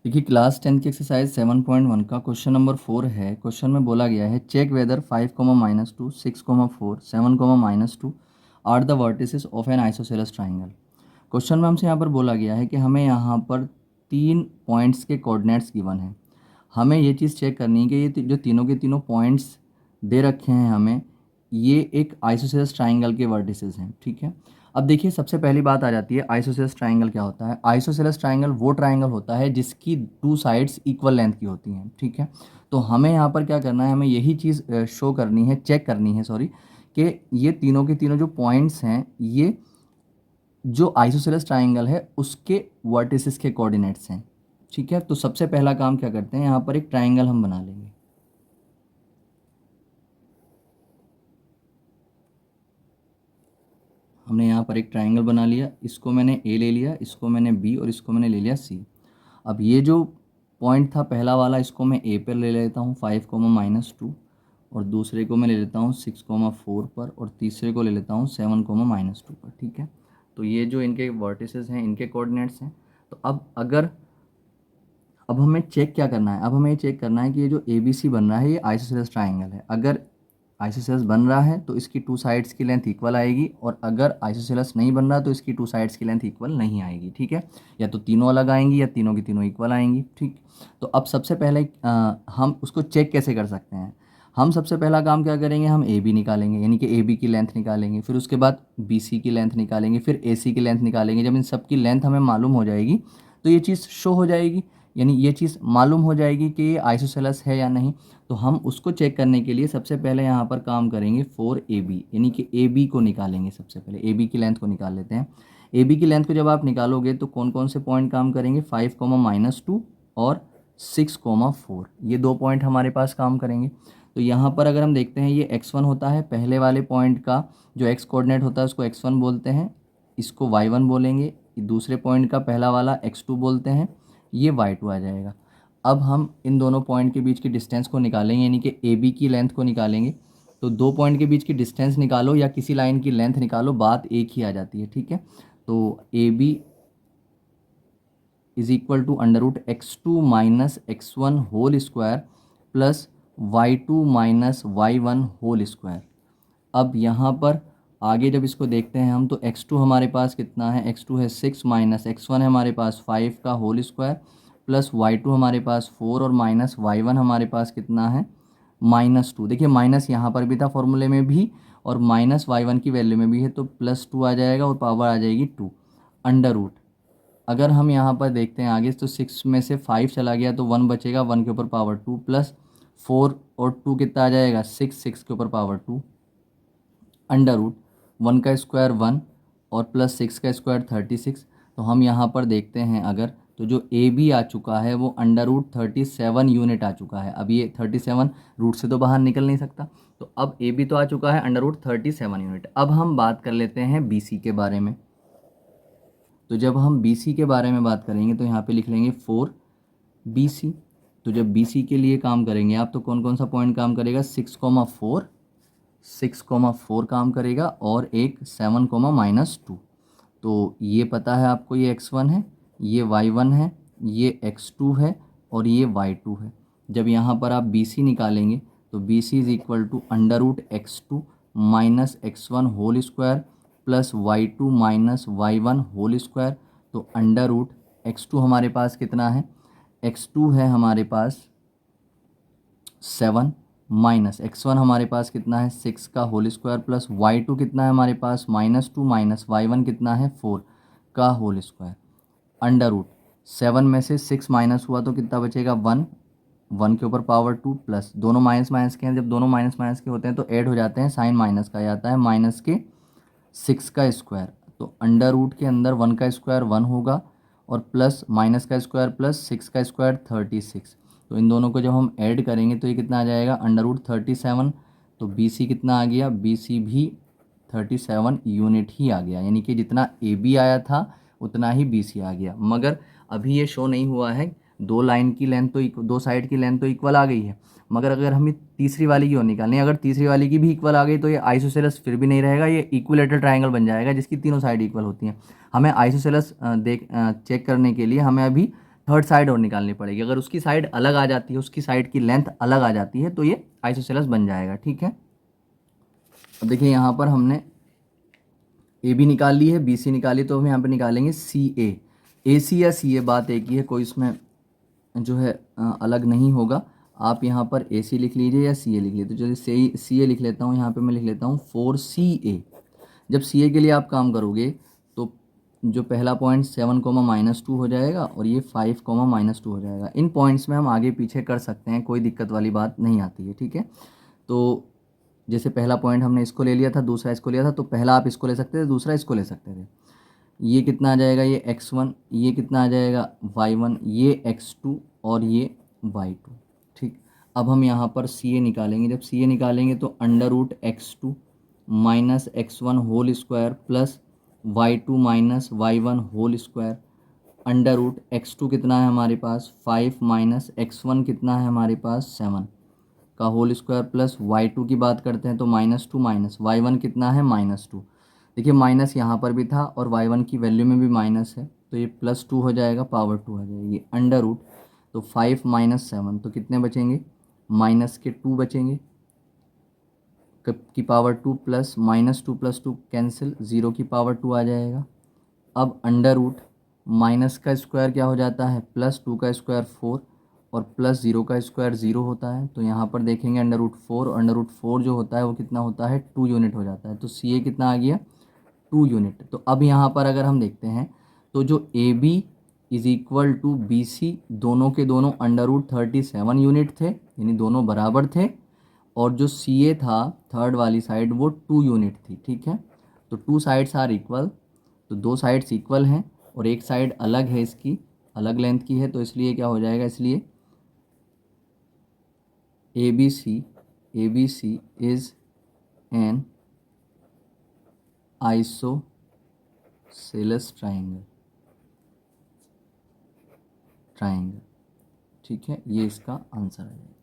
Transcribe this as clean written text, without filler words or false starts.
देखिए क्लास 10 की एक्सरसाइज 7.1 का क्वेश्चन नंबर 4 है। क्वेश्चन में बोला गया है check whether 5, -2, 6, 4, 7, -2 are the vertices of an isosceles triangle. Question में हमसे यहाँ पर बोला गया है कि हमें यहाँ पर 3 पॉइंट्स के कोऑर्डिनेट्स गिवन हैं। हमें ये चीज़ चेक करनी है कि ये जो तीनों के तीनों पॉइंट्स दे रखे हैं हमें, ये एक आइसोसेलेस ट्राइंगल के वर्टिसेस हैं। ठीक है, अब देखिए सबसे पहली बात आ जाती है आइसोसेलेस ट्राइंगल क्या होता है। आइसोसेलेस ट्राइंगल वो ट्राइंगल होता है जिसकी 2 साइड्स इक्वल लेंथ की होती हैं। ठीक है, तो हमें यहाँ पर क्या करना है, हमें यही चीज़ शो करनी है, चेक करनी है सॉरी, कि ये तीनों के तीनों जो पॉइंट्स हैं, ये जो आइसोसेलेस ट्राइंगल है उसके वर्टिसेस के कोऑर्डिनेट्स हैं। ठीक है, तो सबसे पहला काम क्या करते हैं, यहाँ पर एक ट्राइंगल हम बना लेंगे। हमने यहाँ पर एक ट्राइंगल बना लिया, इसको मैंने ए ले लिया, इसको मैंने बी और इसको मैंने ले लिया सी। अब ये जो पॉइंट था पहला वाला, इसको मैं ए पर ले लेता हूँ 5, -2, और दूसरे को मैं ले लेता हूँ 6, 4 पर, और तीसरे को ले लेता हूँ 7, -2 पर। ठीक है, तो ये जो इनके वर्टिसेस हैं, इनके कोऑर्डिनेट्स हैं। तो अब हमें चेक क्या करना है, अब हमें ये चेक करना है कि ये जो ए बी सी बन रहा है ये आइसोसेलेस ट्राइंगल है। अगर आइसोसेलेस बन रहा है तो इसकी 2 साइड्स की लेंथ इक्वल आएगी, और अगर आइसोसेलेस नहीं बन रहा तो इसकी 2 साइड्स की लेंथ इक्वल नहीं आएगी। ठीक है, या तो तीनों अलग आएंगी या तीनों की तीनों इक्वल आएंगी। ठीक, तो अब सबसे पहले हम उसको चेक कैसे कर सकते हैं। हम सबसे पहला काम क्या करेंगे, हम ए बी निकालेंगे, यानी कि ए बी की लेंथ निकालेंगे, फिर उसके बाद बी सी की लेंथ निकालेंगे, फिर ए सी की लेंथ निकालेंगे। जब इन सब की लेंथ हमें मालूम हो जाएगी तो ये चीज़ शो हो जाएगी, यानी ये चीज़ मालूम हो जाएगी कि ये आइसोसेलेस है या नहीं। तो हम उसको चेक करने के लिए सबसे पहले यहाँ पर काम करेंगे 4AB, यानी कि AB को निकालेंगे। सबसे पहले AB की लेंथ को निकाल लेते हैं। AB की लेंथ को जब आप निकालोगे तो कौन कौन से पॉइंट काम करेंगे, 5, -2 और 6, 4, ये 2 पॉइंट हमारे पास काम करेंगे। तो यहाँ पर अगर हम देखते हैं ये x1 होता है, पहले वाले पॉइंट का जो x कोऑर्डिनेट होता है उसको x1 बोलते हैं, इसको y1 बोलेंगे। दूसरे पॉइंट का पहला वाला x2 बोलते हैं, ये y2 आ जाएगा। अब हम इन दोनों पॉइंट के बीच की डिस्टेंस को निकालेंगे, यानी कि ए बी की लेंथ को निकालेंगे। तो 2 पॉइंट के बीच की डिस्टेंस निकालो या किसी लाइन की लेंथ निकालो, बात एक ही आ जाती है। ठीक है, तो A B is equal to √x2 - x1 whole square plus y2 - y1 whole square. अब यहाँ पर आगे जब इसको देखते हैं हम, तो x2 हमारे पास कितना है, x2 है 6 - x1 है हमारे पास 5 का होल स्क्वायर, प्लस y2 हमारे पास 4 और माइनस y1 हमारे पास कितना है -2। देखिए माइनस यहाँ पर भी था फॉर्मूले में भी, और माइनस y1 की वैल्यू में भी है, तो +2 आ जाएगा और पावर आ जाएगी 2 अंडर रूट। अगर हम यहाँ पर देखते हैं आगे, तो 6 में से 5 चला गया तो 1 बचेगा, 1 के ऊपर पावर 2 प्लस 4 और 2 कितना आ जाएगा 6, 6 के ऊपर पावर 2 अंडर रूट 1 का स्क्वायर 1 और प्लस 6 का स्क्वायर 36। तो हम यहाँ पर देखते हैं अगर, तो जो ए बी आ चुका है वो √37 यूनिट आ चुका है। अब ये 37 रूट से तो बाहर निकल नहीं सकता, तो अब ए बी तो आ चुका है √37 यूनिट। अब हम बात कर लेते हैं बी सी के बारे में। तो जब हम बी सी के बारे में बात करेंगे तो यहाँ पे लिख लेंगे 4BC। तो जब बी सी के लिए काम करेंगे आप, तो कौन कौन सा पॉइंट काम करेगा, 6,4 काम करेगा, और एक 7, -2। तो ये पता है आपको, ये x1 है, ये y1 है, ये x2 है और ये y2 है। जब यहाँ पर आप BC निकालेंगे तो BC is equal to √x2 - x1 whole square plus y2 - y1 whole square. तो √x2 हमारे पास कितना है, x2 है हमारे पास 7 माइनस x1 हमारे पास कितना है 6 का होल स्क्वायर प्लस y2 कितना है हमारे पास -2 माइनस y1 कितना है 4 का होल स्क्वायर अंडर रूट 7 में से 6 माइनस हुआ तो कितना बचेगा 1, 1 के ऊपर पावर 2 प्लस दोनों माइनस माइनस के हैं, जब दोनों माइनस माइनस के होते हैं तो ऐड हो जाते हैं, साइन माइनस का आता है माइनस के 6 का स्क्वायर। तो अंडर रूट के अंदर 1 का स्क्वायर 1 होगा और प्लस माइनस का स्क्वायर प्लस 6 का स्क्वायर 36। तो इन दोनों को जब हम ऐड करेंगे तो ये कितना आ जाएगा √37। तो बी सी कितना आ गया, बी सी भी 37 यूनिट ही आ गया, यानी कि जितना ए बी आया था उतना ही बी सी आ गया। मगर अभी ये शो नहीं हुआ है, दो लाइन की लेंथ तो दो साइड की लेंथ तो इक्वल आ गई है, मगर अगर हमें तीसरी वाली की ओर निकालनी है, अगर तीसरी वाली की भी इक्वल आ गई तो ये आइसोसेलेस फिर भी नहीं रहेगा, ये इक्विलेटरल ट्रायंगल बन जाएगा जिसकी तीनों साइड इक्वल होती हैं। हमें आइसोसेलेस चेक करने के लिए हमें अभी थर्ड साइड और निकालनी पड़ेगी। अगर उसकी साइड अलग आ जाती है, उसकी साइड की लेंथ अलग आ जाती है, तो ये आइसोसेलेस बन जाएगा। ठीक है, अब देखिए यहाँ पर हमने ए बी निकाल ली है, बी सी निकाली, तो हम यहाँ पे निकालेंगे सी ए सी या सी ए, बात एक ही है, कोई इसमें जो है अलग नहीं होगा। आप यहाँ पर ए सी लिख लीजिए या सी ए लिख लीजिए। तो चलिए सी ए लिख लेता हूँ, यहाँ पे मैं लिख लेता हूँ 4CA। जब सी ए के लिए आप काम करोगे तो जो पहला पॉइंट 7, -2 हो जाएगा और ये 5, -2 हो जाएगा। इन पॉइंट्स में हम आगे पीछे कर सकते हैं, कोई दिक्कत वाली बात नहीं आती है। ठीक है, तो जैसे पहला पॉइंट हमने इसको ले लिया था, दूसरा इसको लिया था, तो पहला आप इसको ले सकते थे, दूसरा इसको ले सकते थे। ये कितना आ जाएगा, ये x1, ये कितना आ जाएगा y1, ये x2 और ये y2। ठीक, अब हम यहाँ पर सी ए निकालेंगे। जब सी ए निकालेंगे तो √x2 minus x1 whole square plus y2 minus y1 whole square, √x2 कितना है हमारे पास 5 माइनस x1 कितना है हमारे पास 7 का होल स्क्वायर प्लस y2 की बात करते हैं तो -2 माइनस y1 कितना है -2। देखिए माइनस यहाँ पर भी था और y1 की वैल्यू में भी माइनस है, तो ये +2 हो जाएगा, पावर 2 आ जाएगी, अंडर रूट। तो 5 माइनस 7 तो कितने बचेंगे, माइनस के 2 बचेंगे की पावर 2 प्लस -2 + 2 कैंसिल, 0 की पावर 2 आ जाएगा। अब अंडर रूट माइनस का स्क्वायर क्या हो जाता है, +2 का स्क्वायर 4 और +0 का स्क्वायर 0 होता है। तो यहाँ पर देखेंगे √4 और √4 जो होता है वो कितना होता है 2 यूनिट हो जाता है। तो सी ए कितना आ गया 2 यूनिट। तो अब यहाँ पर अगर हम देखते हैं तो जो A B is equal to B C, दोनों के दोनों √37 यूनिट थे, यानी दोनों बराबर थे। और जो सी ए था थर्ड वाली साइड वो 2 यूनिट थी। ठीक है, तो 2 साइड्स आर इक्वल, तो 2 साइड्स इक्वल हैं और एक साइड अलग है, इसकी अलग लेंथ की है, तो इसलिए क्या हो जाएगा, इसलिए A B C is an isosceles triangle. ठीक है, ये इसका आंसर है।